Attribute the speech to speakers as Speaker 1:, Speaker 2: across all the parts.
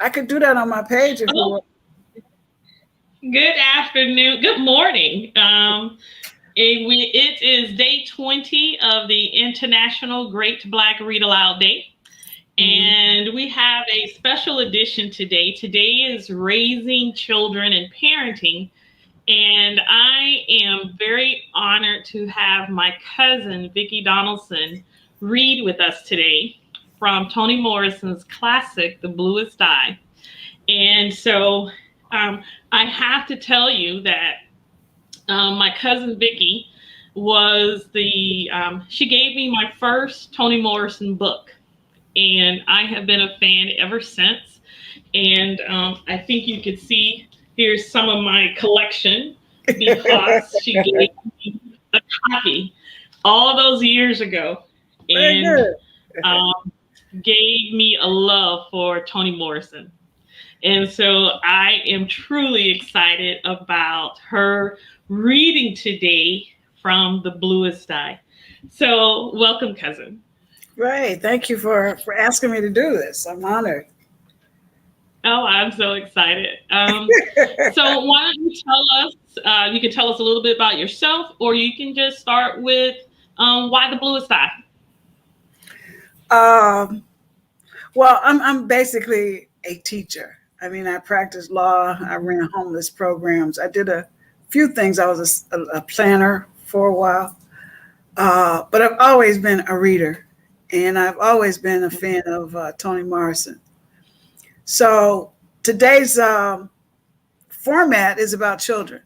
Speaker 1: I could do that on my page if you want.
Speaker 2: Good afternoon. Good morning. It is day 20 of the International Great Black Read Aloud Day. And we have a special edition today. Today is Raising Children and Parenting. And I am very honored to have my cousin, Vickie Donaldson, read with us today from Toni Morrison's classic, The Bluest Eye. And so I have to tell you that my cousin Vickie she gave me my first Toni Morrison book. And I have been a fan ever since. And I think you could see here's some of my collection because she gave me a copy all those years ago and gave me a love for Toni Morrison. And so I am truly excited about her reading today from The Bluest Eye. So welcome, cousin.
Speaker 1: Right. Thank you for asking me to do this. I'm honored.
Speaker 2: Oh, I'm so excited. So why don't you tell us, you can tell us a little bit about yourself, or you can just start with why The Bluest Eye?
Speaker 1: Well, I'm basically a teacher. I mean, I practiced law. I ran homeless programs. I did a few things. I was a planner for a while, but I've always been a reader, and I've always been a fan of Toni Morrison. So today's format is about children.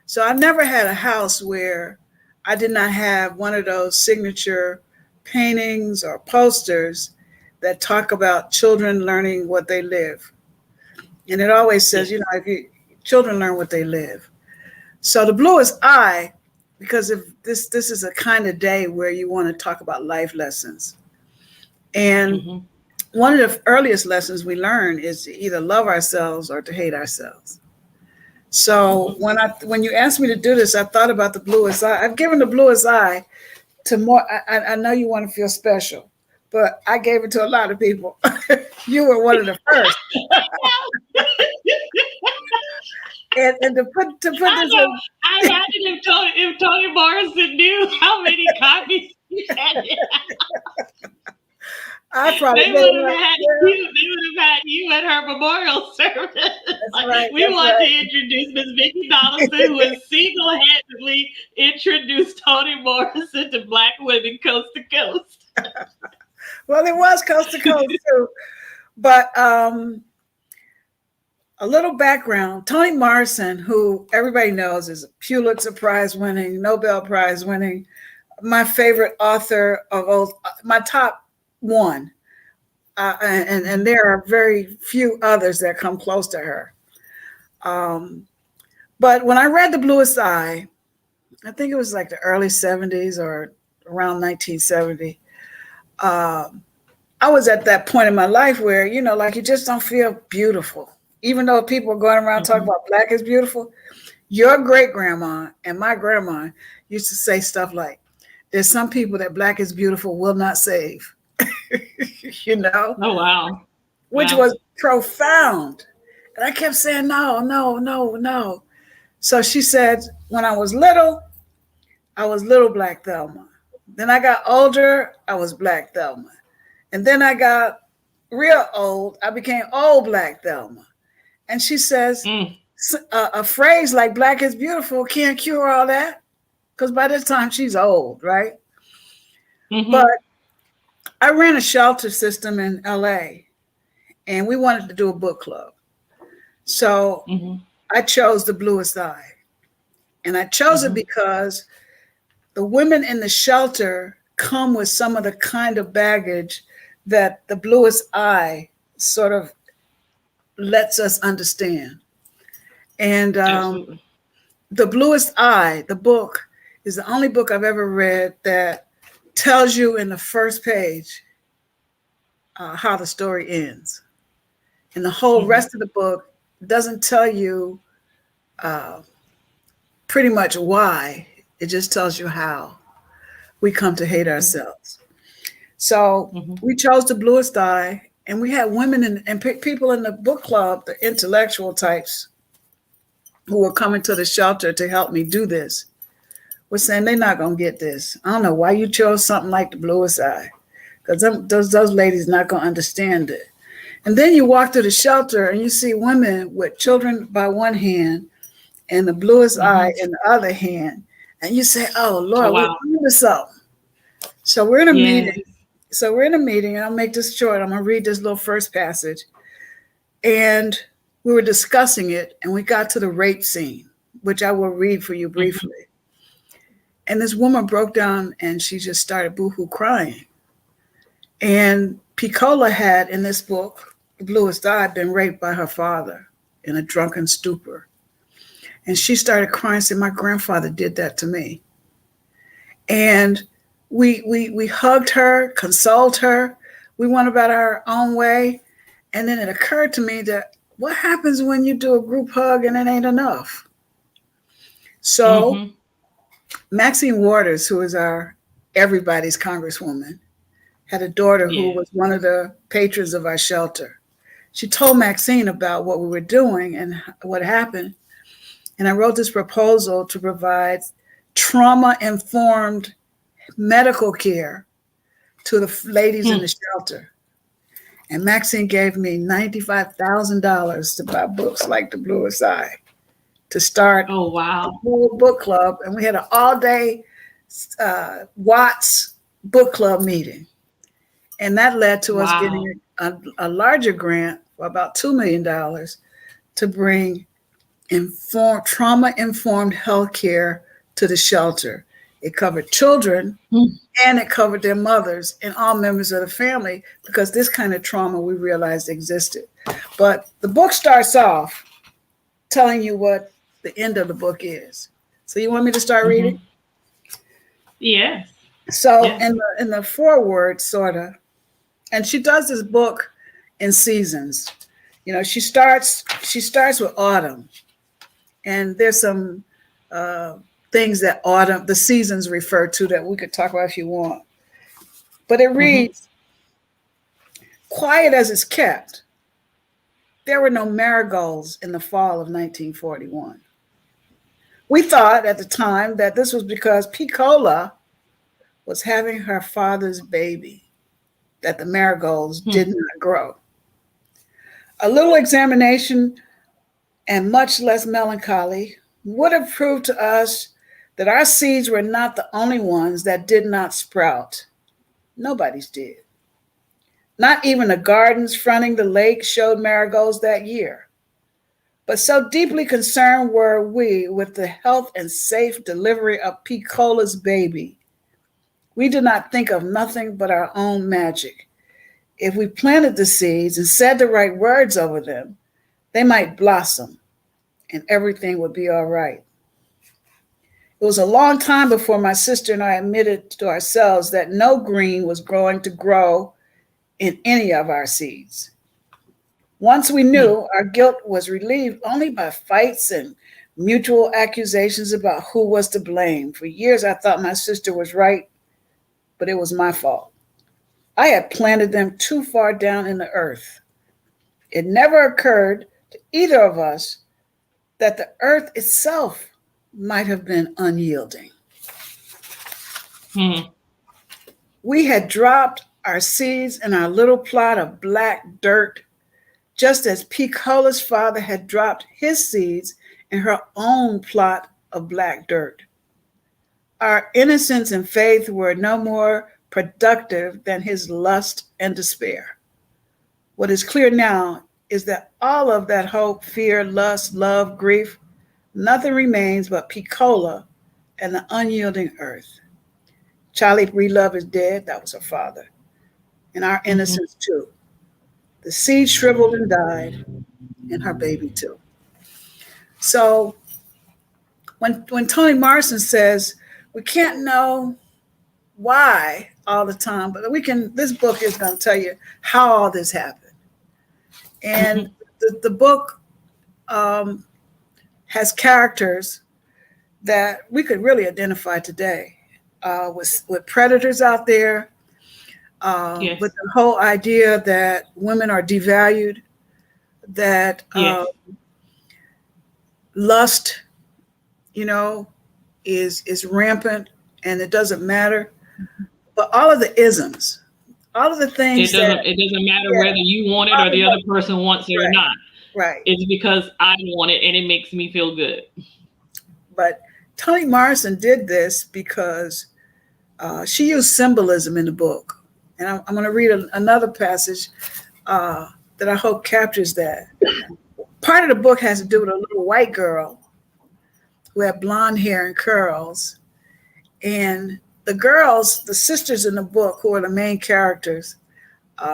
Speaker 1: So I've never had a house where I did not have one of those signature paintings or posters that talk about children learning what they live. And it always says, children learn what they live. So The Bluest Eye, because if this is a kind of day where you want to talk about life lessons. And one of the earliest lessons we learn is to either love ourselves or to hate ourselves. So when you asked me to do this, I thought about The Bluest Eye. I've given The Bluest Eye to more. I know you want to feel special, but I gave it to a lot of people. You were one of the first. and to put this in,
Speaker 2: I imagine if Toni Morrison knew how many copies you had. They would have had you at her memorial service. We want to introduce Ms. Vickie Donaldson, who has single-handedly introduced Toni Morrison to Black women coast to coast.
Speaker 1: Well, it was coast to coast too. But a little background, Toni Morrison, who everybody knows is a Pulitzer Prize winning, Nobel Prize winning, my favorite author of my top one. And there are very few others that come close to her. But when I read The Bluest Eye, I think it was like the early 70s or around 1970, I was at that point in my life where, you just don't feel beautiful. Even though people are going around talking about Black is beautiful, your great grandma and my grandma used to say stuff like, there's some people that Black is beautiful will not save.
Speaker 2: Oh, wow.
Speaker 1: Which was profound. And I kept saying, no. So she said, when I was little Black Thelma. Then I got older, I was Black Thelma. And then I got real old, I became old Black Thelma. And she says, a phrase like Black is beautiful can't cure all that. Because by this time she's old, right? But I ran a shelter system in LA, and we wanted to do a book club. So I chose The Bluest Eye. And I chose it because the women in the shelter come with some of the kind of baggage that The Bluest Eye sort of lets us understand. And The Bluest Eye, the book, is the only book I've ever read that tells you in the first page how the story ends. And the whole rest of the book doesn't tell you pretty much why. It just tells you how we come to hate ourselves. So we chose The Bluest Eye, And we had women and people in the book club, the intellectual types who were coming to the shelter to help me do this, were saying they're not going to get this. I don't know why you chose something like The Bluest Eye, because those ladies not going to understand it. And then you walk through the shelter and you see women with children by one hand and The Bluest Eye in the other hand. And you say, oh, Lord,
Speaker 2: wow.
Speaker 1: we're doing something. So we're in a
Speaker 2: Yes.
Speaker 1: meeting. So we're in a meeting, and I'll make this short. I'm going to read this little first passage. And we were discussing it, and we got to the rape scene, which I will read for you briefly. And this woman broke down, and she just started boohoo crying. And Piccola had, in this book, The Bluest Eye, been raped by her father in a drunken stupor. And she started crying, saying, my grandfather did that to me. And we hugged her, consoled her. We went about our own way. And then it occurred to me that what happens when you do a group hug and it ain't enough? So Maxine Waters, who is our everybody's congresswoman, had a daughter who was one of the patrons of our shelter. She told Maxine about what we were doing and what happened. And I wrote this proposal to provide trauma-informed medical care to the ladies in the shelter. And Maxine gave me $95,000 to buy books like The Bluest Eye, to start a whole book club. And we had an all-day Watts book club meeting. And that led to us getting a larger grant for about $2 million to bring trauma-informed health care to the shelter. It covered children and it covered their mothers and all members of the family, because this kind of trauma we realized existed. But the book starts off telling you what the end of the book is. So you want me to start reading?
Speaker 2: Yes.
Speaker 1: So in the foreword, sort of, and she does this book in seasons. You know, she starts with autumn, and there's some things that the seasons refer to that we could talk about if you want. But it reads, quiet as it's kept, there were no marigolds in the fall of 1941. We thought at the time that this was because Piccola was having her father's baby, that the marigolds did not grow. A little examination and much less melancholy would have proved to us that our seeds were not the only ones that did not sprout. Nobody's did. Not even the gardens fronting the lake showed marigolds that year. But so deeply concerned were we with the health and safe delivery of Piccola's baby, we did not think of nothing but our own magic. If we planted the seeds and said the right words over them, they might blossom and everything would be all right. It was a long time before my sister and I admitted to ourselves that no green was going to grow in any of our seeds. Once we knew, our guilt was relieved only by fights and mutual accusations about who was to blame. For years, I thought my sister was right, but it was my fault. I had planted them too far down in the earth. It never occurred to either of us that the earth itself might have been unyielding. We had dropped our seeds in our little plot of black dirt, just as Piccola's father had dropped his seeds in her own plot of black dirt. Our innocence and faith were no more productive than his lust and despair. What is clear now is that all of that hope, fear, lust, love, grief, nothing remains but Piccola and the unyielding earth. Charlie Breedlove is dead. That was her father. And our innocence too. The seed shriveled and died, and her baby too. So when Toni Morrison says we can't know why all the time, but this book is going to tell you how all this happened. And the book has characters that we could really identify today with predators out there,
Speaker 2: Yes.
Speaker 1: But the whole idea that women are devalued, that
Speaker 2: Yes.
Speaker 1: lust, you know, is rampant, and it doesn't matter. But all of the isms, all of the
Speaker 2: It
Speaker 1: things that,
Speaker 2: doesn't. It doesn't matter
Speaker 1: yeah,
Speaker 2: whether you want it
Speaker 1: all
Speaker 2: or
Speaker 1: of
Speaker 2: the other
Speaker 1: the,
Speaker 2: person wants it or
Speaker 1: right,
Speaker 2: not.
Speaker 1: right.
Speaker 2: It's because I want it and it makes me feel good.
Speaker 1: But Toni Morrison did this because she used symbolism in the book. And I'm going to read another passage that I hope captures that. Part of the book has to do with a little white girl who had blonde hair and curls. And the girls, the sisters in the book, who are the main characters,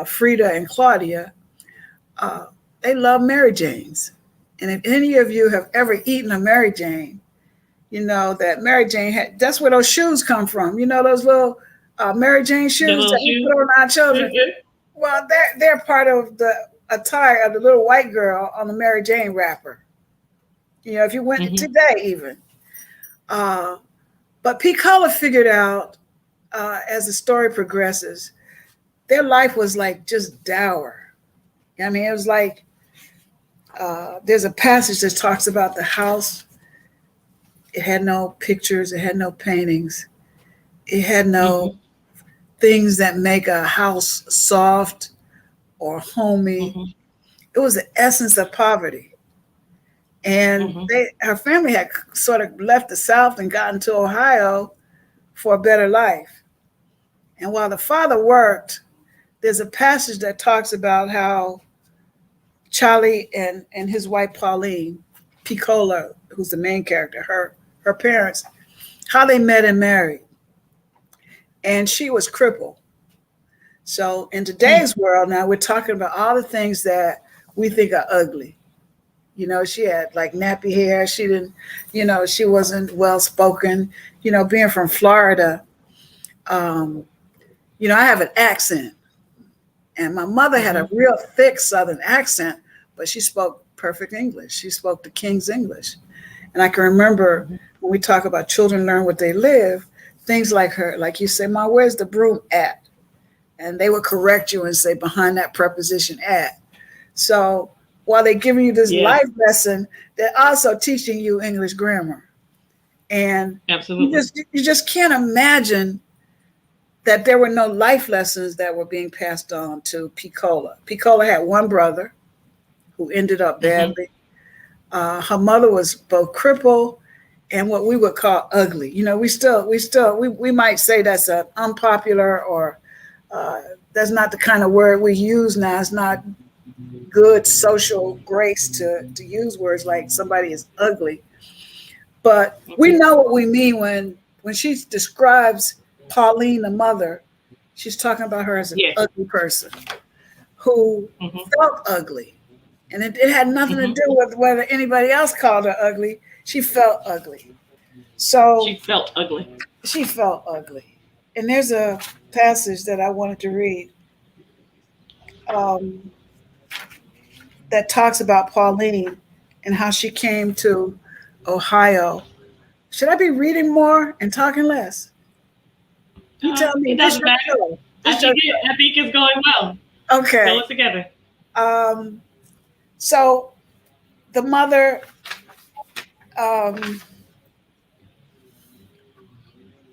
Speaker 1: Frida and Claudia, uh, they love Mary Janes. And if any of you have ever eaten a Mary Jane, you know that Mary Jane had, that's where those shoes come from. You know, those little Mary Jane
Speaker 2: The
Speaker 1: shoes
Speaker 2: little
Speaker 1: that we
Speaker 2: shoe.
Speaker 1: put on our children. Well, they're part of the attire of the little white girl on the Mary Jane wrapper. You know, if you went
Speaker 2: Mm-hmm.
Speaker 1: today, even. Uh, but P. Color figured out as the story progresses, their life was like just dour. I mean, it was like there's a passage that talks about the house. It had no pictures, it had no paintings, it had no
Speaker 2: Mm-hmm.
Speaker 1: things that make a house soft or homey.
Speaker 2: Mm-hmm.
Speaker 1: It was the essence of poverty. And
Speaker 2: Mm-hmm.
Speaker 1: her family had sort of left the South and gotten to Ohio for a better life. And while the father worked, there's a passage that talks about how Charlie and his wife Pauline, Piccola, who's the main character, her parents, how they met and married. And she was crippled. So in today's world now, we're talking about all the things that we think are ugly. You know, she had like nappy hair. She didn't, you know, she wasn't well spoken. You know, being from Florida, um, you know, I have an accent. And my mother had a
Speaker 2: Mm-hmm.
Speaker 1: real thick Southern accent, but she spoke perfect English. She spoke the King's English. And I can remember
Speaker 2: Mm-hmm.
Speaker 1: when we talk about children learn what they live, things like her, like you say, Ma, where's the broom at? And they would correct you and say behind that preposition at. So while they're giving you this
Speaker 2: Yes.
Speaker 1: life lesson, they're also teaching you English grammar. And
Speaker 2: Absolutely.
Speaker 1: you just can't imagine that there were no life lessons that were being passed on to Piccola. Piccola had one brother who ended up
Speaker 2: Mm-hmm.
Speaker 1: badly. Her mother was both crippled and what we would call ugly. You know, we might say that's an unpopular or uh, that's not the kind of word we use now. It's not good social grace to use words like somebody is ugly. But we
Speaker 2: Mm-hmm.
Speaker 1: know what we mean when she describes Pauline, the mother, she's talking about her as an
Speaker 2: Yes.
Speaker 1: ugly person who
Speaker 2: Mm-hmm.
Speaker 1: felt ugly. And it had nothing to
Speaker 2: Mm-hmm.
Speaker 1: do with whether anybody else called her ugly. She felt ugly. So
Speaker 2: She felt ugly.
Speaker 1: she felt ugly. And there's a passage that I wanted to read um, that talks about Pauline and how she came to Ohio. Should I be reading more and talking less? You tell me.
Speaker 2: It
Speaker 1: This
Speaker 2: doesn't
Speaker 1: your
Speaker 2: matter.
Speaker 1: show. This your show.
Speaker 2: I think it's going well. Pull
Speaker 1: Okay.
Speaker 2: it together.
Speaker 1: Um, so the mother um,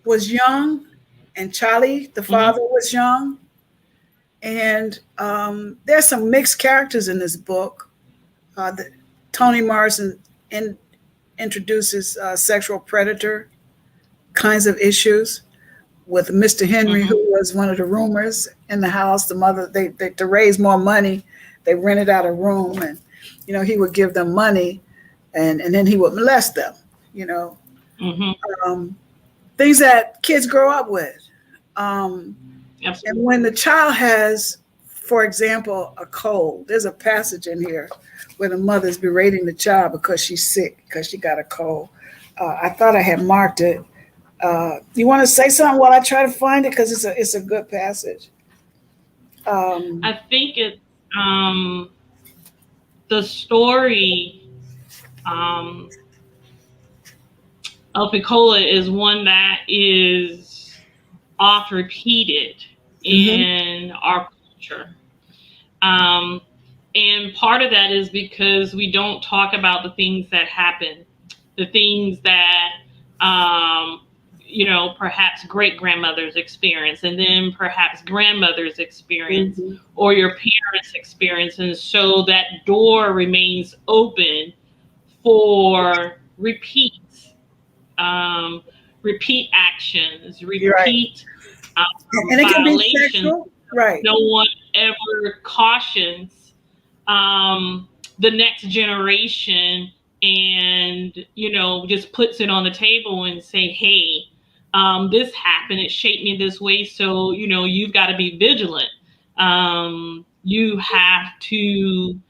Speaker 1: was young, and Charlie, the
Speaker 2: Mm-hmm.
Speaker 1: father, was young. And there's some mixed characters in this book. The, Toni Morrison introduces sexual predator kinds of issues with Mr. Henry, who
Speaker 2: Mm-hmm.
Speaker 1: was one of the roomers in the house. The mother, they to raise more money, they rented out a room, and you know he would give them money, and then he would molest them. You know,
Speaker 2: Mm-hmm.
Speaker 1: um, things that kids grow up with. Um, and
Speaker 2: Absolutely.
Speaker 1: when the child has, for example, a cold, there's a passage in here where the mother's berating the child because she's sick because she got a cold. I thought I had marked it. You want to say something while I try to find it because it's a good passage. Um,
Speaker 2: I think it's um, the story um, of Piccola is one that is oft repeated in our culture. Um, and part of that is because we don't talk about the things that happen, the things that, um, perhaps great grandmothers experience, and then perhaps grandmothers experience,
Speaker 1: Mm-hmm.
Speaker 2: or your parents experience. And so that door remains open for repeats, um, repeat actions,
Speaker 1: You're right.
Speaker 2: repeat
Speaker 1: And it can be
Speaker 2: violations.
Speaker 1: sexual. Right.
Speaker 2: No one ever cautions the next generation, and just puts it on the table and say, hey, this happened, it shaped me this way, so you've got to be vigilant. You have to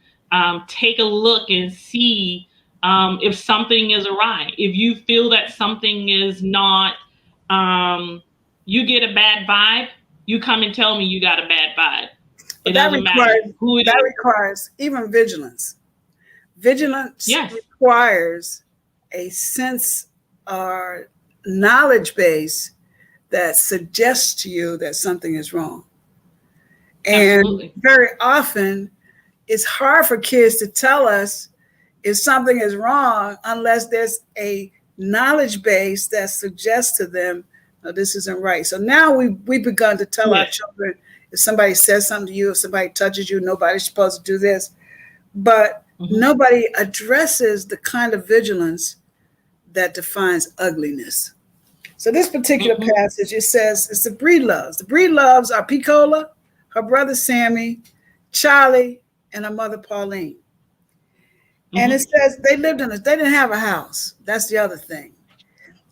Speaker 2: take a look and see if something is awry. If you feel that something is not, you get a bad vibe, you come and tell me you got a bad vibe. It
Speaker 1: But that
Speaker 2: doesn't matter
Speaker 1: requires
Speaker 2: who it
Speaker 1: that
Speaker 2: is.
Speaker 1: requires even vigilance. Vigilance
Speaker 2: Yes,
Speaker 1: requires a sense or knowledge base that suggests to you that something is wrong. And
Speaker 2: absolutely.
Speaker 1: very often, it's hard for kids to tell us if something is wrong unless there's a knowledge base that suggests to them, no, this isn't right. So now we've begun to tell our
Speaker 2: Yes.
Speaker 1: children, if somebody says something to you, if somebody touches you, nobody's supposed to do this. But
Speaker 2: Hmm.
Speaker 1: nobody addresses the kind of vigilance that defines ugliness. So this particular
Speaker 2: Hmm.
Speaker 1: passage, it says it's the breed loves. The breed loves are Picola, her brother Sammy, Charlie, and her mother Pauline. And it
Speaker 2: Hmm.
Speaker 1: says they lived in they didn't have a house. That's the other thing.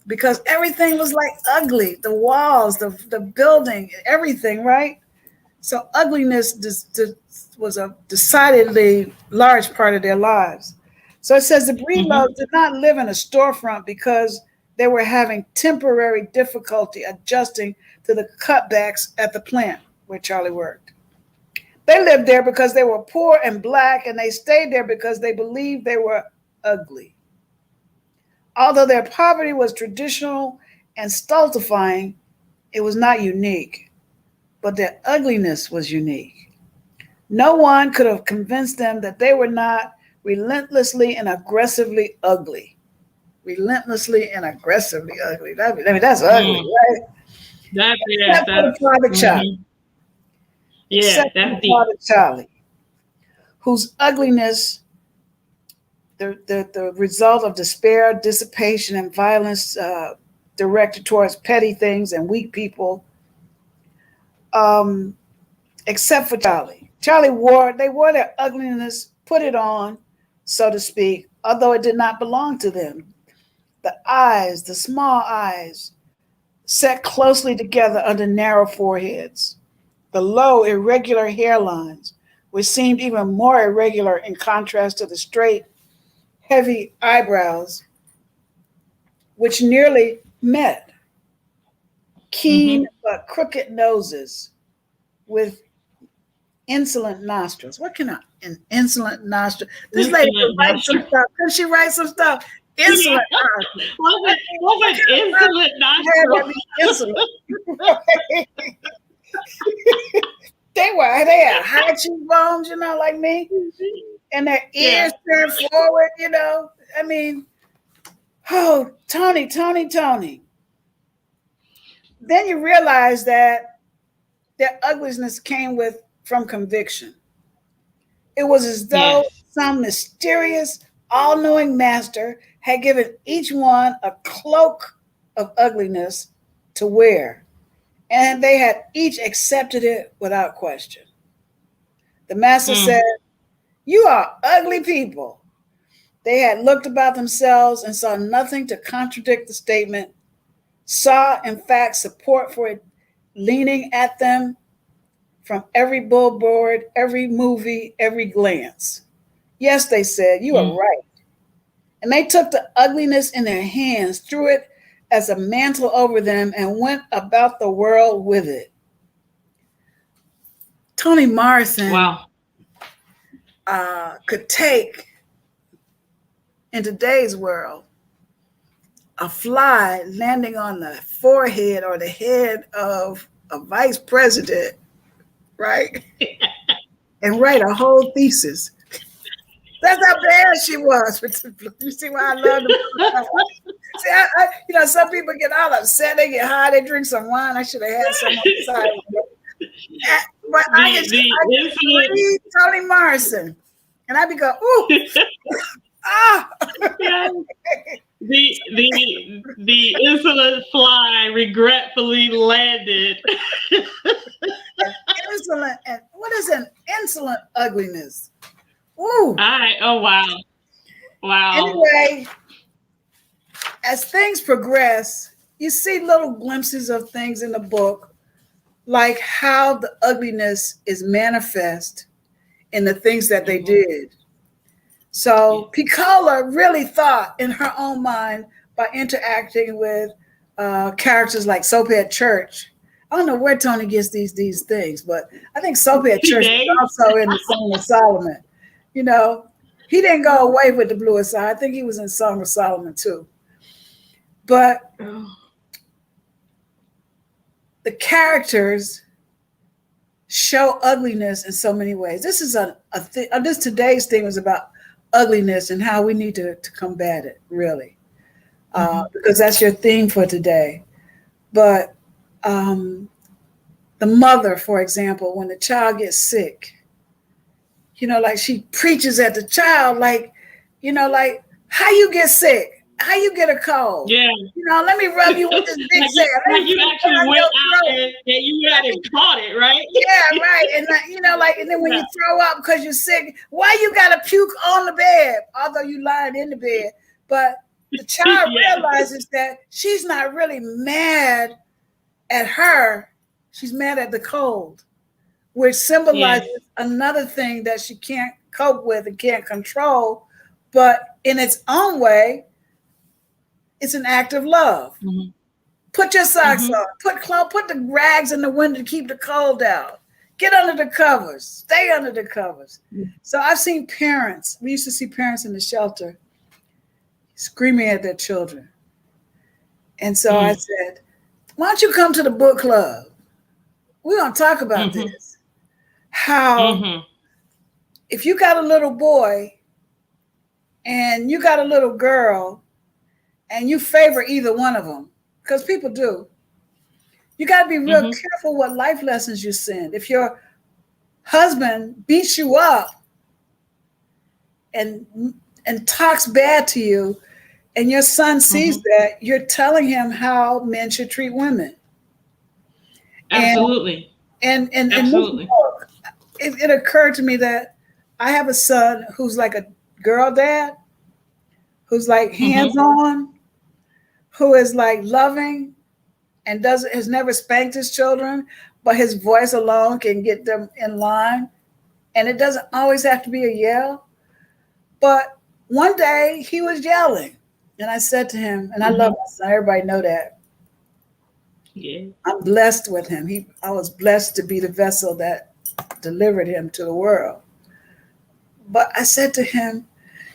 Speaker 1: Because everything was like ugly. The walls, the building, everything, right? So ugliness was a decidedly large part of their lives. So it says the
Speaker 2: Hmm.
Speaker 1: Breedloves did not live in a storefront because they were having temporary difficulty adjusting to the cutbacks at the plant where Charlie worked. They lived there because they were poor and black, and they stayed there because they believed they were ugly. Although their poverty was traditional and stultifying, it was not unique, but their ugliness was unique. No one could have convinced them that they were not relentlessly and aggressively ugly. Relentlessly and aggressively ugly. That's ugly,
Speaker 2: Mm.
Speaker 1: right?
Speaker 2: Yes,
Speaker 1: Except for the
Speaker 2: that's.
Speaker 1: father Charlie.
Speaker 2: Hmm. Yeah,
Speaker 1: Except for the
Speaker 2: that's deep.
Speaker 1: father Charlie, whose ugliness, the result of despair, dissipation, and violence directed towards petty things and weak people, um, except for Charlie. They wore their ugliness, put it on, so to speak, although it did not belong to them. The eyes, the small eyes, set closely together under narrow foreheads. The low, irregular hairlines, which seemed even more irregular in contrast to the straight, heavy eyebrows, which nearly met. Keen
Speaker 2: Hmm.
Speaker 1: but crooked noses with insolent nostrils. What can an insolent nostril? This lady could
Speaker 2: Insolent
Speaker 1: write some
Speaker 2: nostril.
Speaker 1: stuff. Could she write some stuff?
Speaker 2: Yeah.
Speaker 1: Insolent nostril.
Speaker 2: Was
Speaker 1: I
Speaker 2: it
Speaker 1: mean,
Speaker 2: was
Speaker 1: what
Speaker 2: it
Speaker 1: kind of nostril
Speaker 2: insolent
Speaker 1: had
Speaker 2: nostril?
Speaker 1: that be insolent? They had high cheekbones, like me, and their ears
Speaker 2: Yeah.
Speaker 1: turned forward. I mean, oh, Toni. Then you realize that their ugliness came from conviction. It was as though
Speaker 2: Yes.
Speaker 1: some mysterious, all knowing master had given each one a cloak of ugliness to wear, and they had each accepted it without question. The master said,
Speaker 2: Mm.
Speaker 1: "You are ugly people." They had looked about themselves and saw nothing to contradict the statement, saw, in fact, support for it leaning at them from every billboard, every movie, every glance. Yes, they said, you are
Speaker 2: Mm.
Speaker 1: right. And they took the ugliness in their hands, threw it as a mantle over them, and went about the world with it. Toni Morrison
Speaker 2: Wow.
Speaker 1: could take, in today's world, a fly landing on the forehead or the head of a vice president, right? And write a whole thesis. That's how bad she was. You see why I love them? See, some people get all upset. They get high. They drink some wine. I should have had some on the side. But I just read Toni Morrison, and I be go, ooh, ah.
Speaker 2: The insolent fly regretfully landed.
Speaker 1: Insolent, and what is an insolent ugliness? Ooh.
Speaker 2: Oh wow.
Speaker 1: Anyway, as things progress, you see little glimpses of things in the book, like how the ugliness is manifest in the things that they did. So Piccola really thought in her own mind by interacting with characters like Soaphead Church. I don't know where Toni gets these things, but I think Soaphead Church is also in the Song of Solomon. You know, he didn't go away with the Bluest Eye. I think he was in Song of Solomon too. But the characters show ugliness in so many ways. This is this today's thing was about ugliness and how we need to combat it, really, because that's your theme for today. But the mother, for example, when the child gets sick, like she preaches at the child, like how you get sick. How you get a cold?
Speaker 2: Yeah.
Speaker 1: Let me rub you with this big sand.
Speaker 2: You actually went out and you had it caught it, right?
Speaker 1: Yeah, right. And and then when you throw up because you're sick, why you gotta puke on the bed, although you lying in the bed? But the child realizes that she's not really mad at her, she's mad at the cold, which symbolizes another thing that she can't cope with and can't control, but in its own way, it's an act of love. Mm-hmm. Put your socks on. Put the rags in the window to keep the cold out. Get under the covers. Stay under the covers. Mm-hmm. So I've seen parents. We used to see parents in the shelter screaming at their children. And so I said, why don't you come to the book club? We're going to talk about this. How if you got a little boy and you got a little girl, and you favor either one of them, because people do. You got to be real careful what life lessons you send. If your husband beats you up and talks bad to you, and your son sees that, you're telling him how men should treat women.
Speaker 2: Absolutely.
Speaker 1: And absolutely. It occurred to me that I have a son who's like a girl dad, who's like hands-on, who is like loving and has never spanked his children, but his voice alone can get them in line. And it doesn't always have to be a yell. But one day he was yelling. And I said to him, and I love my son, everybody know that. Yeah. I'm blessed with him. I was blessed to be the vessel that delivered him to the world. But I said to him,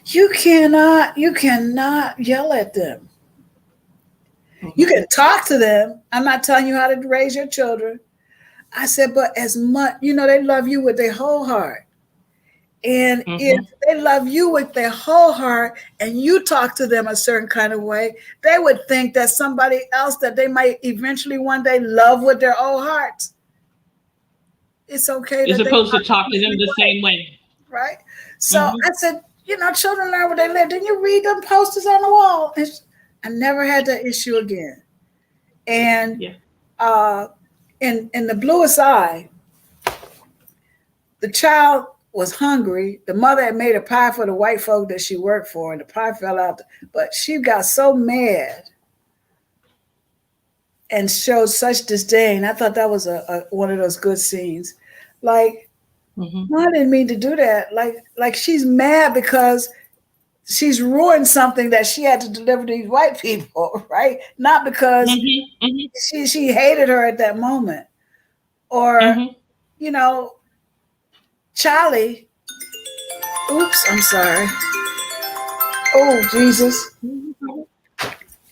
Speaker 1: you cannot yell at them. You can talk to them. I'm not telling you how to raise your children. I said, but as much, they love you with their whole heart. And if they love you with their whole heart and you talk to them a certain kind of way, they would think that somebody else that they might eventually one day love with their whole hearts. It's okay.
Speaker 2: You're supposed to talk to them the same way.
Speaker 1: Right? So I said, children learn where they live. Didn't you read them posters on the wall? And I never had that issue again. And in the Bluest Eye, the child was hungry. The mother had made a pie for the white folk that she worked for, and the pie fell out. But she got so mad and showed such disdain. I thought that was one of those good scenes. Like, I didn't mean to do that. Like she's mad because she's ruined something that she had to deliver to these white people, right? Not because she hated her at that moment. Or, Charlie, oops, I'm sorry. Oh, Jesus.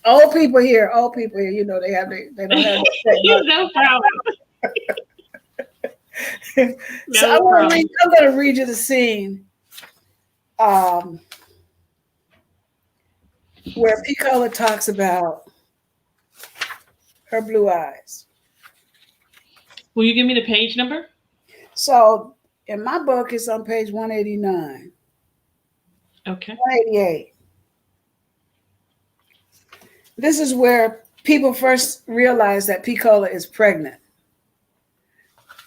Speaker 1: Old people here, they don't have
Speaker 2: no problem.
Speaker 1: So
Speaker 2: No problem.
Speaker 1: I'm going to read you the scene um, where Piccola talks about her blue eyes.
Speaker 2: Will you give me the page number?
Speaker 1: So in my book, it's on page 189,
Speaker 2: Okay.
Speaker 1: 188. This is where people first realize that Piccola is pregnant.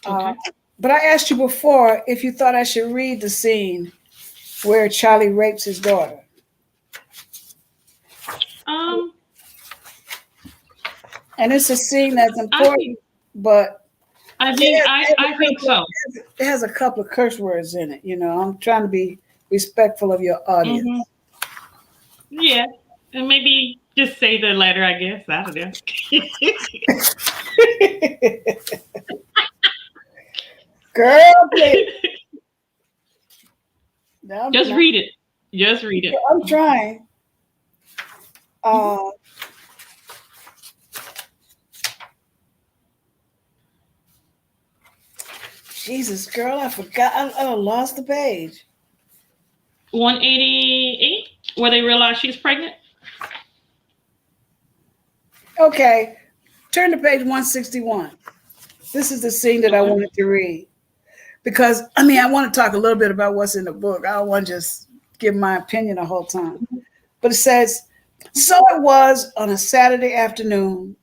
Speaker 2: Okay.
Speaker 1: But I asked you before if you thought I should read the scene where Charlie rapes his daughter. And it's a scene that's important, but
Speaker 2: I think so.
Speaker 1: it has a couple of curse words in it. You know, I'm trying to be respectful of your audience.
Speaker 2: Mm-hmm. Yeah. And maybe just say the letter, I guess. I don't know.
Speaker 1: Girl, please. No,
Speaker 2: Just read it. Just read it.
Speaker 1: I'm trying. Jesus, girl, I forgot. I lost the page.
Speaker 2: 188, where they realize she's pregnant.
Speaker 1: Okay, turn to page 161. This is the scene that I wanted to read. Because, I mean, I want to talk a little bit about what's in the book. I don't want to just give my opinion the whole time. But it says, so it was on a Saturday afternoon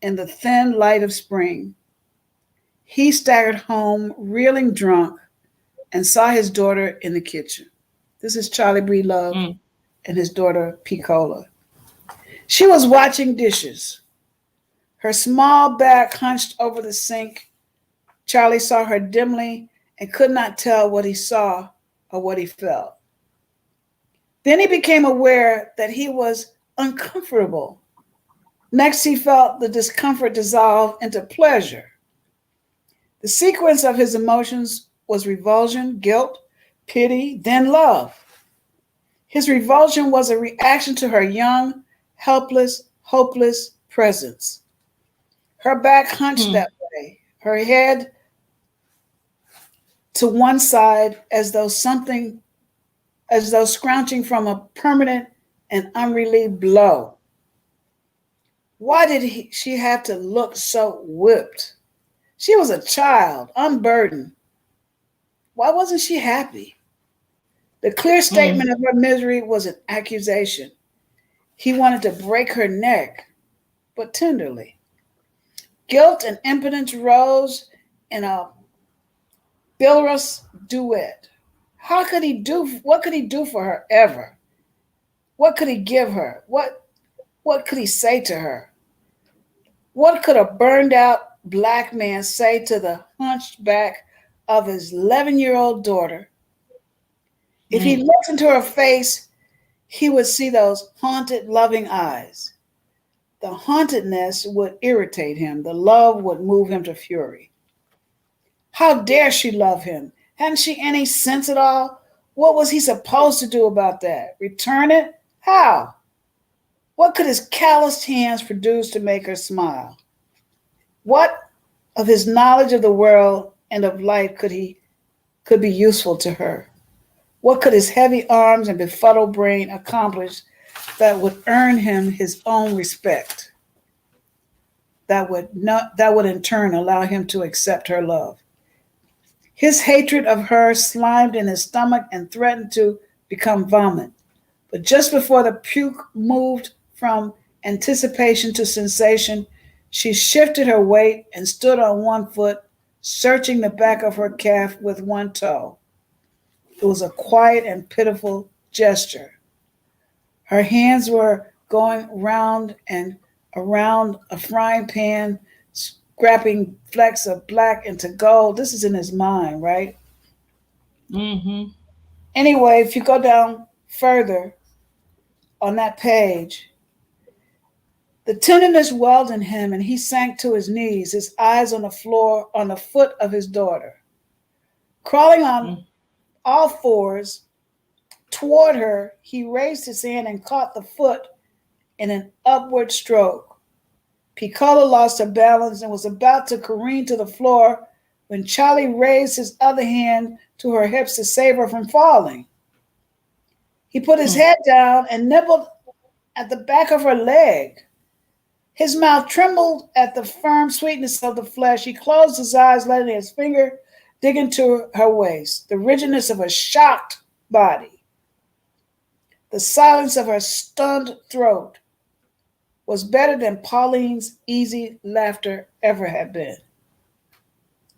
Speaker 1: in the thin light of spring. He staggered home, reeling drunk, and saw his daughter in the kitchen. This is Charlie Breedlove and his daughter, Piccola. She was washing dishes. Her small back hunched over the sink. Charlie saw her dimly and could not tell what he saw or what he felt. Then he became aware that he was uncomfortable. Next, he felt the discomfort dissolve into pleasure. The sequence of his emotions was revulsion, guilt, pity, then love. His revulsion was a reaction to her young, helpless, hopeless presence. Her back hunched that way, her head to one side as though scrounging from a permanent and unrelieved blow. Why did she have to look so whipped? She was a child, unburdened. Why wasn't she happy? The clear statement of her misery was an accusation. He wanted to break her neck, but tenderly. Guilt and impotence rose in a bilirous duet. What could he do for her ever? What could he give her? What could he say to her? What could a burned out black man say to the hunchback of his 11-year-old daughter? If he looked into her face, he would see those haunted, loving eyes. The hauntedness would irritate him. The love would move him to fury. How dare she love him? Hadn't she any sense at all? What was he supposed to do about that? Return it? How? What could his calloused hands produce to make her smile? What of his knowledge of the world and of life could be useful to her? What could his heavy arms and befuddled brain accomplish that would earn him his own respect? That would in turn allow him to accept her love. His hatred of her slimed in his stomach and threatened to become vomit. But just before the puke moved from anticipation to sensation, she shifted her weight and stood on one foot, searching the back of her calf with one toe. It was a quiet and pitiful gesture. Her hands were going round and around a frying pan, scraping flecks of black into gold. This is in his mind, right? Anyway, if you go down further on that page, the tenderness welled in him and he sank to his knees, his eyes on the floor, on the foot of his daughter. Crawling on all fours toward her, he raised his hand and caught the foot in an upward stroke. Piccola lost her balance and was about to careen to the floor when Charlie raised his other hand to her hips to save her from falling. He put his head down and nibbled at the back of her leg. His mouth trembled at the firm sweetness of the flesh. He closed his eyes, letting his finger dig into her waist. The rigidness of her shocked body, the silence of her stunned throat was better than Pauline's easy laughter ever had been.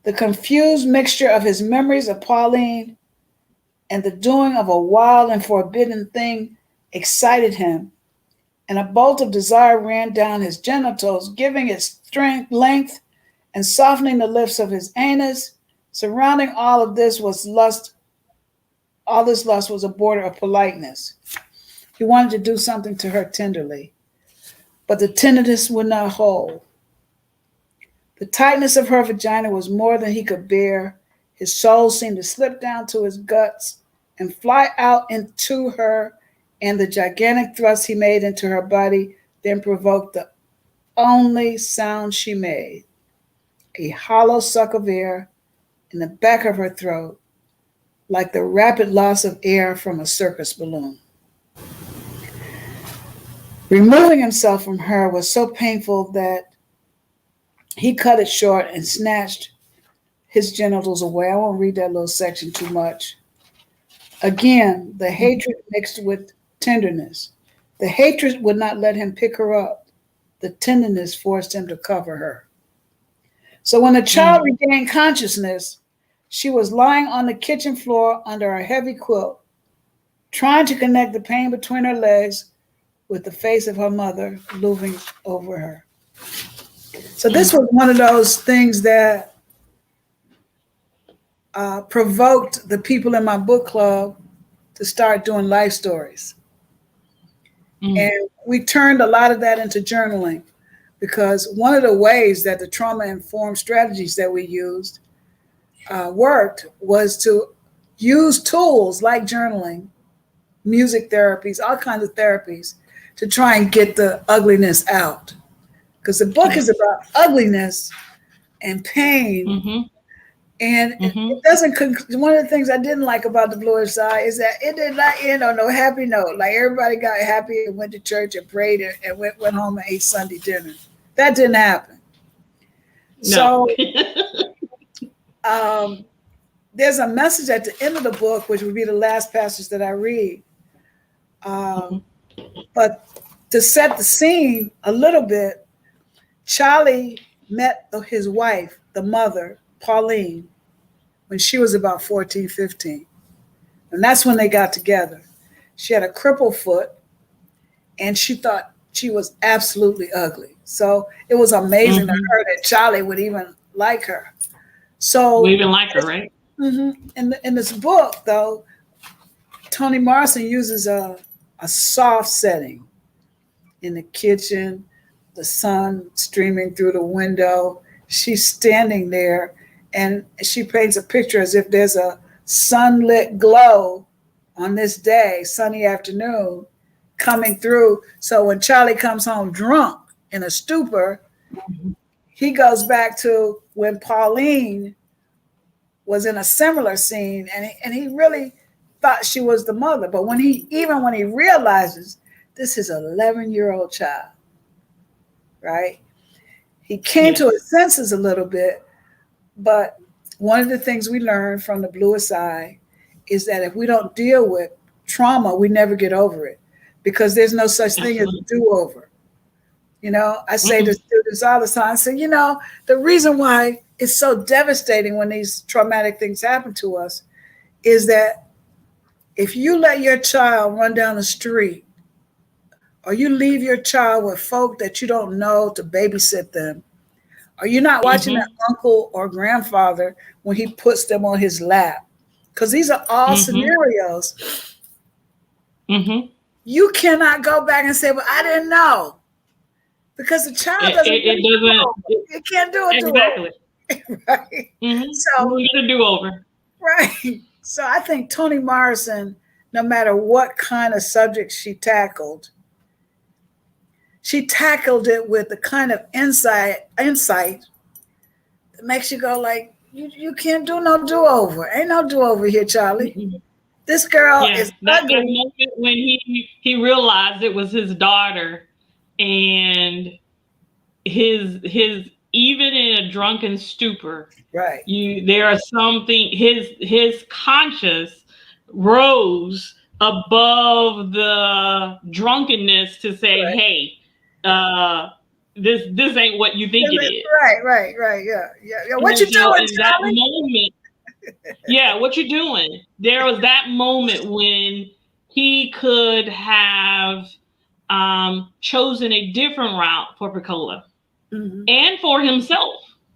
Speaker 1: The confused mixture of his memories of Pauline and the doing of a wild and forbidden thing excited him, and a bolt of desire ran down his genitals, giving it strength, length, and softening the lifts of his anus. Surrounding all of this was lust. All this lust was a border of politeness. He wanted to do something to her tenderly, but the tenderness would not hold. The tightness of her vagina was more than he could bear. His soul seemed to slip down to his guts and fly out into her, and the gigantic thrust he made into her body then provoked the only sound she made, a hollow suck of air in the back of her throat, like the rapid loss of air from a circus balloon. Removing himself from her was so painful that he cut it short and snatched his genitals away. I won't read that little section too much. Again, the hatred mixed with tenderness. The hatred would not let him pick her up. The tenderness forced him to cover her. So when the child regained consciousness, she was lying on the kitchen floor under a heavy quilt, trying to connect the pain between her legs with the face of her mother looming over her. So this was one of those things that provoked the people in my book club to start doing life stories. And we turned a lot of that into journaling, because one of the ways that the trauma-informed strategies that we used worked was to use tools like journaling, music therapies, all kinds of therapies to try and get the ugliness out. Because the book is about ugliness and pain. And it doesn't, one of the things I didn't like about the Bluest Eye is that it did not end on no happy note. Like everybody got happy and went to church and prayed and went home and ate Sunday dinner. That didn't happen. No. So there's a message at the end of the book, which would be the last passage that I read. But to set the scene a little bit, Charlie met his wife, the mother, Pauline, when she was about 14, 15. And that's when they got together. She had a crippled foot, and she thought she was absolutely ugly. So it was amazing to her that Charlie would even like her. So
Speaker 2: we even like her, right?
Speaker 1: In this book, though, Toni Morrison uses a soft setting in the kitchen, the sun streaming through the window. She's standing there, and she paints a picture as if there's a sunlit glow on this day, sunny afternoon, coming through. So when Charlie comes home drunk in a stupor, he goes back to when Pauline was in a similar scene, and he really thought she was the mother. But when he realizes this is an 11-year-old child, right? He came to his senses a little bit, but one of the things we learned from the Bluest Eye is that if we don't deal with trauma, we never get over it, because there's no such thing as a do-over. You know, I say to students all the time, I say, you know, the reason why it's so devastating when these traumatic things happen to us is that if you let your child run down the street, or you leave your child with folk that you don't know to babysit them, or you're not watching their uncle or grandfather when he puts them on his lap, because these are all scenarios, you cannot go back and say, well, I didn't know. Because the child doesn't it can't do it
Speaker 2: exactly.
Speaker 1: Right. So
Speaker 2: we get a do-over.
Speaker 1: Right. So I think Toni Morrison, no matter what kind of subject she tackled it with the kind of insight that makes you go like, you can't do no do-over. Ain't no do-over here, Charlie.
Speaker 2: Mm-mm.
Speaker 1: This girl
Speaker 2: Yeah,
Speaker 1: is
Speaker 2: that
Speaker 1: ugly.
Speaker 2: moment when he realized it was his daughter, and his even in a drunken stupor,
Speaker 1: Right,
Speaker 2: there are something, his conscience rose above the drunkenness to say,
Speaker 1: right.
Speaker 2: hey, uh this ain't what you think it is.
Speaker 1: Right. Yeah. What you
Speaker 2: And so
Speaker 1: doing,
Speaker 2: in that
Speaker 1: Charlie?
Speaker 2: moment, yeah, what you doing? There was that moment when he could have chosen a different route for Piccola
Speaker 1: Hmm.
Speaker 2: and for himself.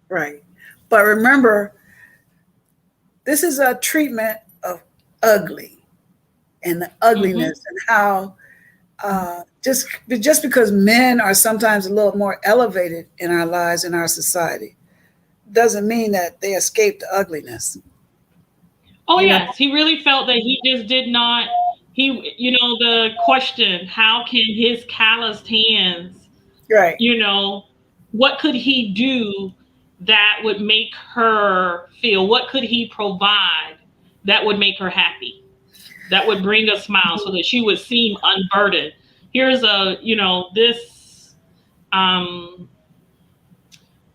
Speaker 1: Right. But remember, this is a treatment of ugly and the
Speaker 2: Hmm.
Speaker 1: ugliness and how just because men are sometimes a little more elevated in our lives in our society doesn't mean that they escape the ugliness.
Speaker 2: Oh
Speaker 1: You know,
Speaker 2: yes, he really felt that he just did not. The question, how can his calloused hands,
Speaker 1: right.
Speaker 2: you know, what could he do that would make her feel? What could he provide that would make her happy? That would bring a smile so that she would seem unburdened. Here's um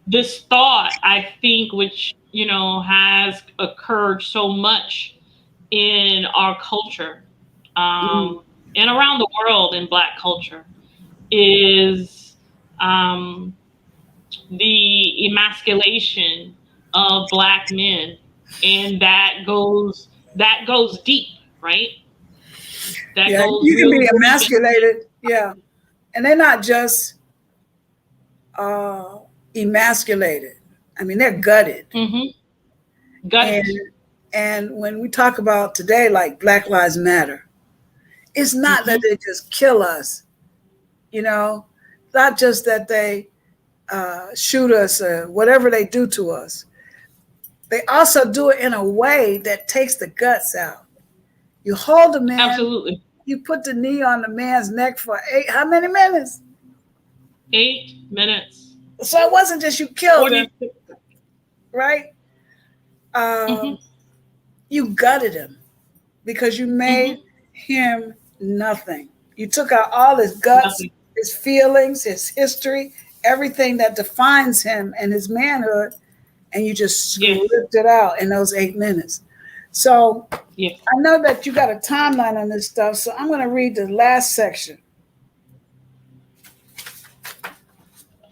Speaker 2: this thought, I think, which has occurred so much in our culture,
Speaker 1: Mhm.
Speaker 2: and around the world in Black culture, is um, the emasculation of Black men, and that goes deep, right? That
Speaker 1: Yeah,
Speaker 2: goes
Speaker 1: you can
Speaker 2: real
Speaker 1: be
Speaker 2: deep.
Speaker 1: emasculated. Yeah, and they're not just uh, emasculated. I mean, they're gutted.
Speaker 2: Hmm.
Speaker 1: And
Speaker 2: Gutted.
Speaker 1: when we talk about today, like Black Lives Matter, it's not that
Speaker 2: Hmm.
Speaker 1: they just kill us. You know, not just that they shoot us or whatever they do to us. They also do it in a way that takes the guts out. You hold a man,
Speaker 2: Absolutely.
Speaker 1: you put the knee on the man's neck for how many minutes?
Speaker 2: 8 minutes.
Speaker 1: So it wasn't just you killed him,
Speaker 2: 40.
Speaker 1: right?
Speaker 2: Hmm.
Speaker 1: Um, you gutted him because you made
Speaker 2: Hmm.
Speaker 1: him nothing. You took out all his guts,
Speaker 2: Nothing.
Speaker 1: his feelings, his history, everything that defines him and his manhood, and you just
Speaker 2: Yes.
Speaker 1: script it out in those 8 minutes. So
Speaker 2: Yes.
Speaker 1: I know that you got a timeline on this stuff, so I'm going to read the last section.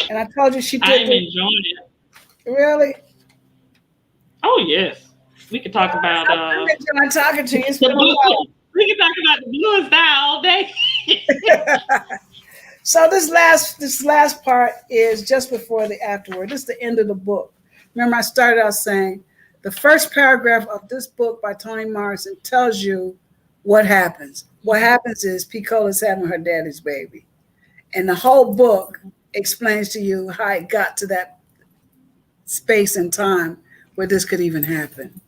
Speaker 1: And I told you she did
Speaker 2: I'm
Speaker 1: this.
Speaker 2: enjoying it.
Speaker 1: Really?
Speaker 2: Oh yes. We could talk about
Speaker 1: I'm enjoying talking to you. It's
Speaker 2: the
Speaker 1: been a
Speaker 2: blue. We could talk about the blue style all day.
Speaker 1: while. So this last part is just before the afterword. This is the end of the book. Remember, I started out saying the first paragraph of this book by Toni Morrison tells you what happens. What happens is Piccola's having her daddy's baby. And the whole book explains to you how it got to that space and time where this could even happen.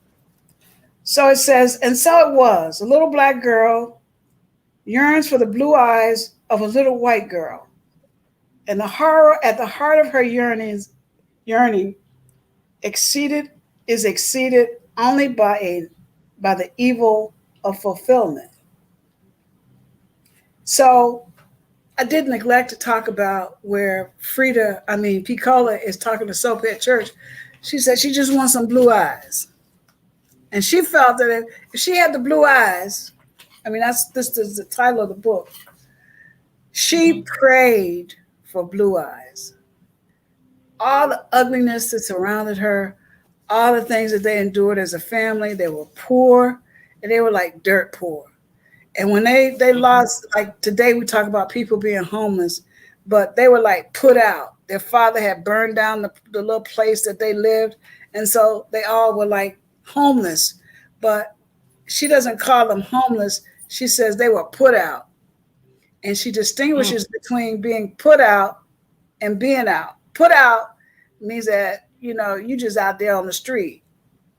Speaker 1: So it says, and so it was, a little black girl yearns for the blue eyes of a little white girl. And the horror at the heart of her yearning exceeded is exceeded only by the evil of fulfillment. So I did neglect to talk about where Piccola is talking to Soap at church. She said she just wants some blue eyes. And she felt that if she had the blue eyes, this is the title of the book. She
Speaker 2: Hmm.
Speaker 1: prayed for blue eyes. All the ugliness that surrounded her, all the things that they endured as a family, they were poor and they were like dirt poor. And when they
Speaker 2: Hmm.
Speaker 1: lost, like today we talk about people being homeless, but they were like put out. Their father had burned down the little place that they lived. And so they all were like homeless. But she doesn't call them homeless. She says they were put out. And she distinguishes between being put out and being out. Put out means that, you just out there on the street.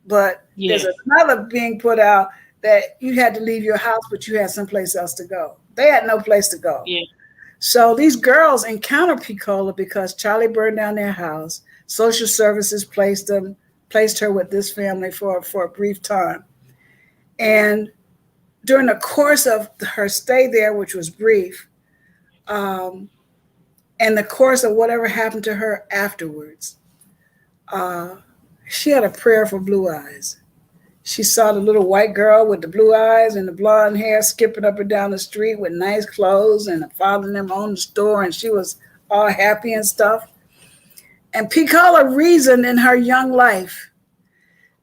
Speaker 1: But there's
Speaker 2: Yes.
Speaker 1: another being put out that you had to leave your house, but you had someplace else to go. They had no place to go.
Speaker 2: Yes.
Speaker 1: So these girls encounter Piccola because Charlie burned down their house. Social services placed her with this family for a brief time. And during the course of her stay there, which was brief, and the course of whatever happened to her afterwards, uh, she had a prayer for blue eyes. She saw the little white girl with the blue eyes and the blonde hair skipping up and down the street with nice clothes, and following them on the store, and she was all happy and stuff. And Piccola reasoned in her young life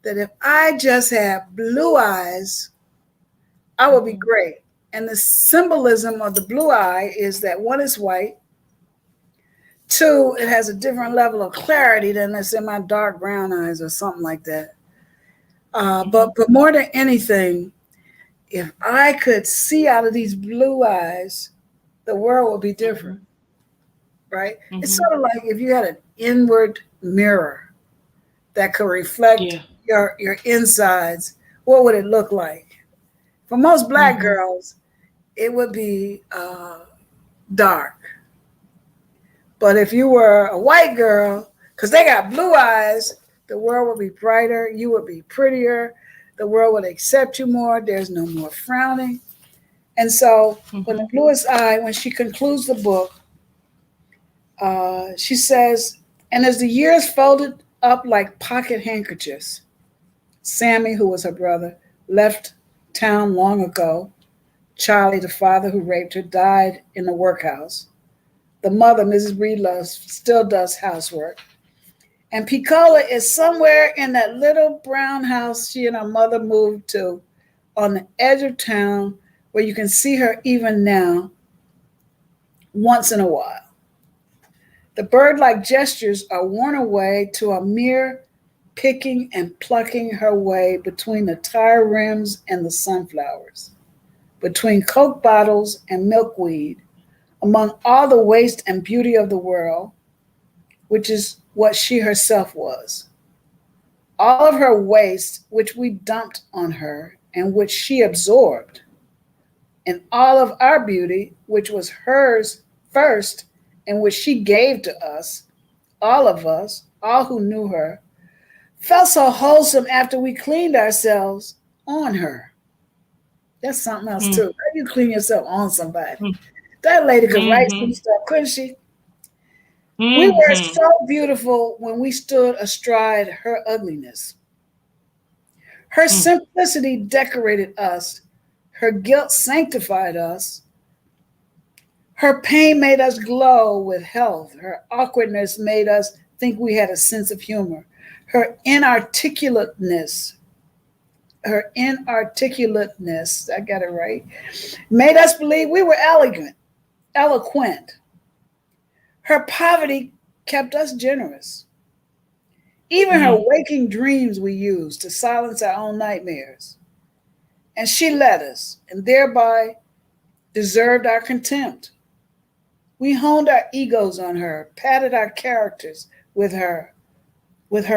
Speaker 1: that if I just had blue eyes, I would be great. And the symbolism of the blue eye is that one is white, two, it has a different level of clarity than let's say my dark brown eyes or something like that. But more than anything, if I could see out of these blue eyes, the world would be different, right? It's sort of like if you had an inward mirror that could reflect your insides, what would it look like? For most Black girls, it would be dark. But if you were a white girl, because they got blue eyes, the world would be brighter, you would be prettier, the world would accept you more, there's no more frowning. And so when the bluest eye, when she concludes the book, she says, and as the years folded up like pocket handkerchiefs, Sammy, who was her brother, left town long ago. Charlie, the father who raped her, died in the workhouse. The mother, Mrs. Breedlove, still does housework. And Piccola is somewhere in that little brown house she and her mother moved to on the edge of town where you can see her even now once in a while. The bird-like gestures are worn away to a mere picking and plucking her way between the tire rims and the sunflowers, between Coke bottles and milkweed, among all the waste and beauty of the world, which is what she herself was. All of her waste, which we dumped on her and which she absorbed, and all of our beauty, which was hers first and which she gave to us, all of us, all who knew her, felt so wholesome after we cleaned ourselves on her. That's something else too. How do you clean yourself on somebody? That lady could write some stuff, couldn't she? We were so beautiful when we stood astride her ugliness. Her simplicity decorated us. Her guilt sanctified us. Her pain made us glow with health. Her awkwardness made us think we had a sense of humor. Her inarticulateness, I got it right, made us believe we were eloquent. Her poverty kept us generous. Even her waking dreams we used to silence our own nightmares. And she let us, and thereby deserved our contempt. We honed our egos on her, padded our characters with her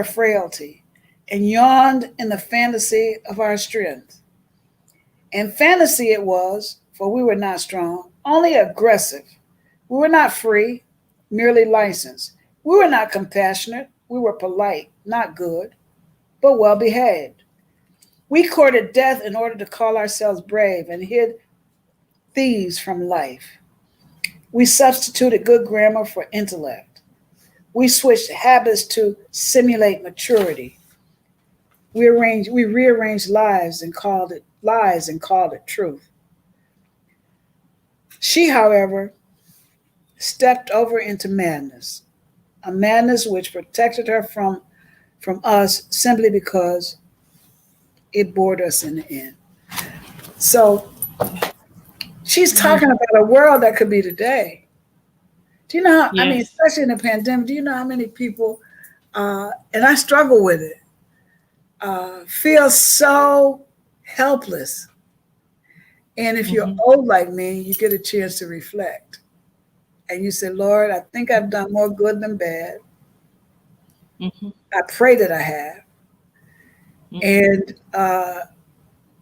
Speaker 1: frailty, and yawned in the fantasy of our strength. And fantasy it was, for we were not strong, only aggressive. We were not free, merely licensed. We were not compassionate. We were polite, not good, but well behaved. We courted death in order to call ourselves brave and hid thieves from life. We substituted good grammar for intellect. We switched habits to simulate maturity. We rearranged lies and called it truth. She, however, stepped over into madness, a madness which protected her from us simply because it bored us in the end. So she's talking about a world that could be today. Do you know how, I mean, especially in the pandemic, do you know how many people, and I struggle with it, feel so helpless. And if you're old like me, you get a chance to reflect. And you say, Lord, I think I've done more good than bad. I pray that I have. And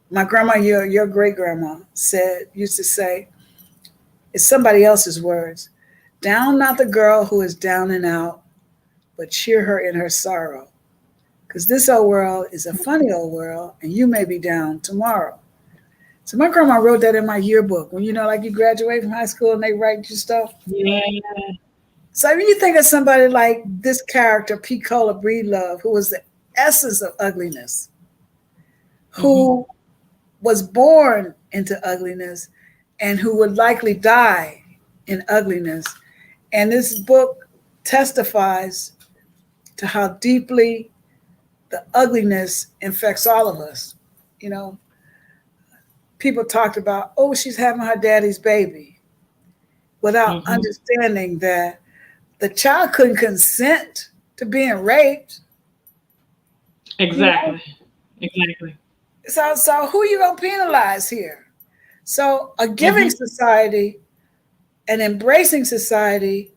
Speaker 1: my grandma, your great grandma, used to say, it's somebody else's words, down not the girl who is down and out, but cheer her in her sorrow. because this old world is a funny old world, and you may be down tomorrow. So my grandma wrote that in my yearbook. When like you graduate from high school and they write you stuff.
Speaker 2: Yeah.
Speaker 1: So when you think of somebody like this character, Peacola Breedlove, who was the essence of ugliness, who was born into ugliness, and who would likely die in ugliness. And this book testifies to how deeply the ugliness infects all of us. People talked about, oh, she's having her daddy's baby, without understanding that the child couldn't consent to being raped.
Speaker 2: Exactly. Exactly.
Speaker 1: So who are you going to penalize here? So a giving society, an embracing society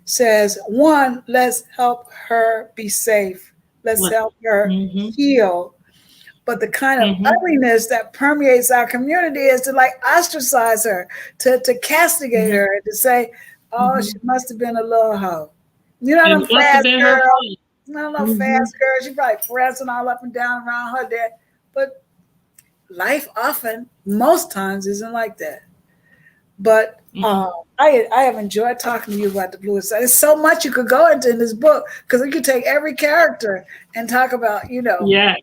Speaker 1: says, one, let's help her be safe. Let's help her heal. But the kind of ugliness that permeates our community is to ostracize her, to castigate her, to say, oh, she must have been a little hoe. Them fast girl. Fast girl. She probably prancing all up and down around her dad. But life often, most times, isn't like that. But I have enjoyed talking to you about the bluest side. There's so much you could go into in this book, because you could take every character and talk about,
Speaker 2: Yeah.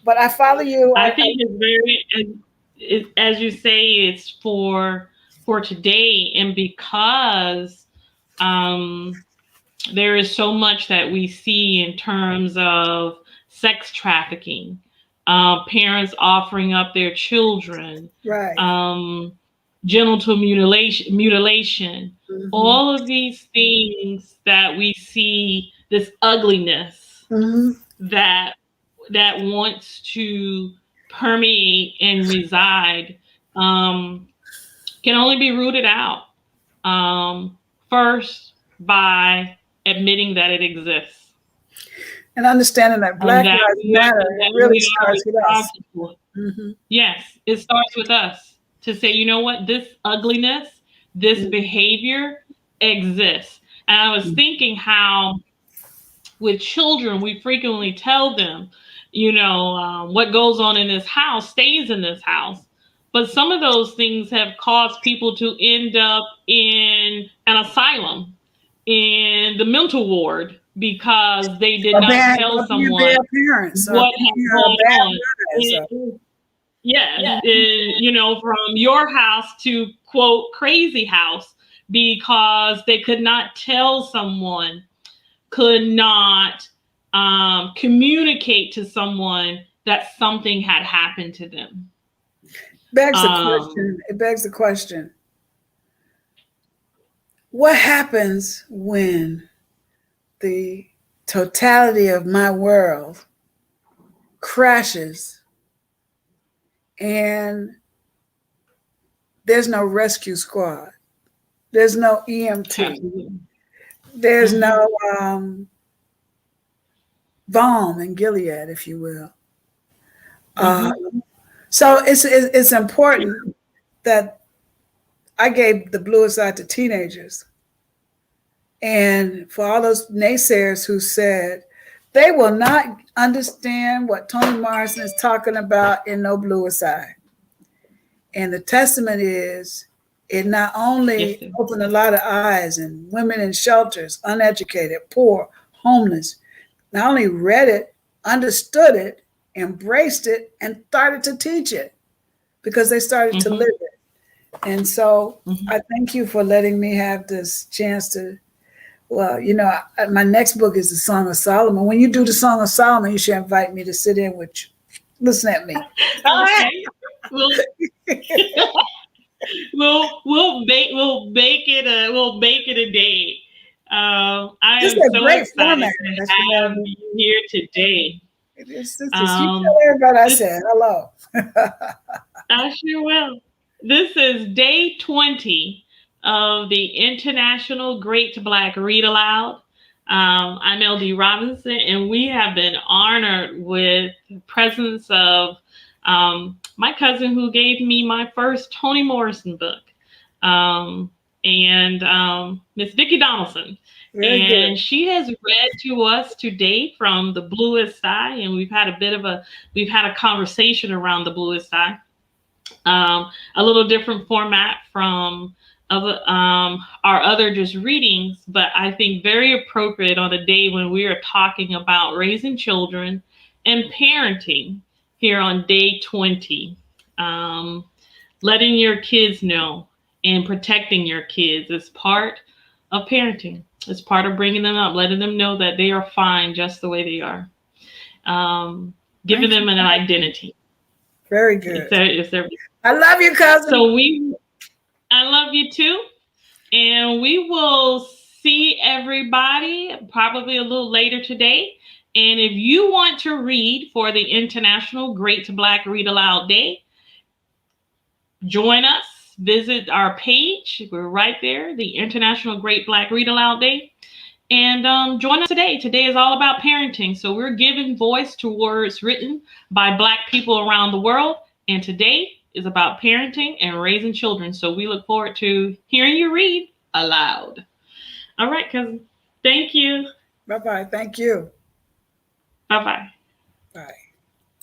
Speaker 1: But I follow you.
Speaker 2: I think it's very, as you say, it's for today, and because there is so much that we see in terms of sex trafficking, parents offering up their children,
Speaker 1: right?
Speaker 2: Genital mutilation, all of these things that we see, this ugliness that wants to permeate and reside, can only be rooted out first by admitting that it exists.
Speaker 1: And understanding that Black Lives Matter really starts with us.
Speaker 2: Yes, it starts with us to say, you know what, this ugliness, this behavior exists. And I was thinking how with children, we frequently tell them, what goes on in this house stays in this house. But some of those things have caused people to end up in an asylum, in the mental ward, because they did not tell someone what had gone on. Yeah, from your house to, quote, crazy house, because they could not tell someone, could not communicate to someone that something had happened to them.
Speaker 1: It begs the question. What happens when the totality of my world crashes and there's no rescue squad? There's no EMT. There's no balm in Gilead, if you will. So it's important that I gave the bluest eye to teenagers, and for all those naysayers who said they will not understand what Toni Morrison is talking about in No Bluest Eye. And the testament is, it not only opened a lot of eyes, and women in shelters, uneducated, poor, homeless, not only read it, understood it, embraced it, and started to teach it because they started to live it. And so I thank you for letting me have this chance to, my next book is the Song of Solomon. When you do the Song of Solomon, you should invite me to sit in with you. Listen at me.
Speaker 2: Okay. We'll make it a day. I am so excited to have you here today.
Speaker 1: You tell everybody I said hello.
Speaker 2: I sure will. This is day 20 of the International Great Black Read Aloud. I'm LD Robinson, and we have been honored with the presence of my cousin who gave me my first Toni Morrison book. and Miss Vickie Donaldson.
Speaker 1: Very
Speaker 2: And
Speaker 1: good.
Speaker 2: she has read to us today from the Bluest Eye, and we've had a conversation around the Bluest Eye. A little different format from our other just readings, but I think very appropriate on a day when we are talking about raising children and parenting here on day 20. Um, Letting your kids know and protecting your kids is part of parenting. It's part of bringing them up, letting them know that they are fine just the way they are. Giving
Speaker 1: Thank
Speaker 2: them
Speaker 1: you.
Speaker 2: an identity.
Speaker 1: Very good.
Speaker 2: It's their,
Speaker 1: I love you, cousin.
Speaker 2: so I love you too. And we will see everybody probably a little later today. And if you want to read for the International Great Black Read Aloud Day, join us. Visit our page. We're right there, the International Great Black Read Aloud Day. And join us today. Today is all about parenting. So we're giving voice to words written by Black people around the world. And today is about parenting and raising children. So we look forward to hearing you read aloud. All right, cousin. Thank you.
Speaker 1: Bye-bye. Thank you.
Speaker 2: Bye-bye.
Speaker 1: Bye.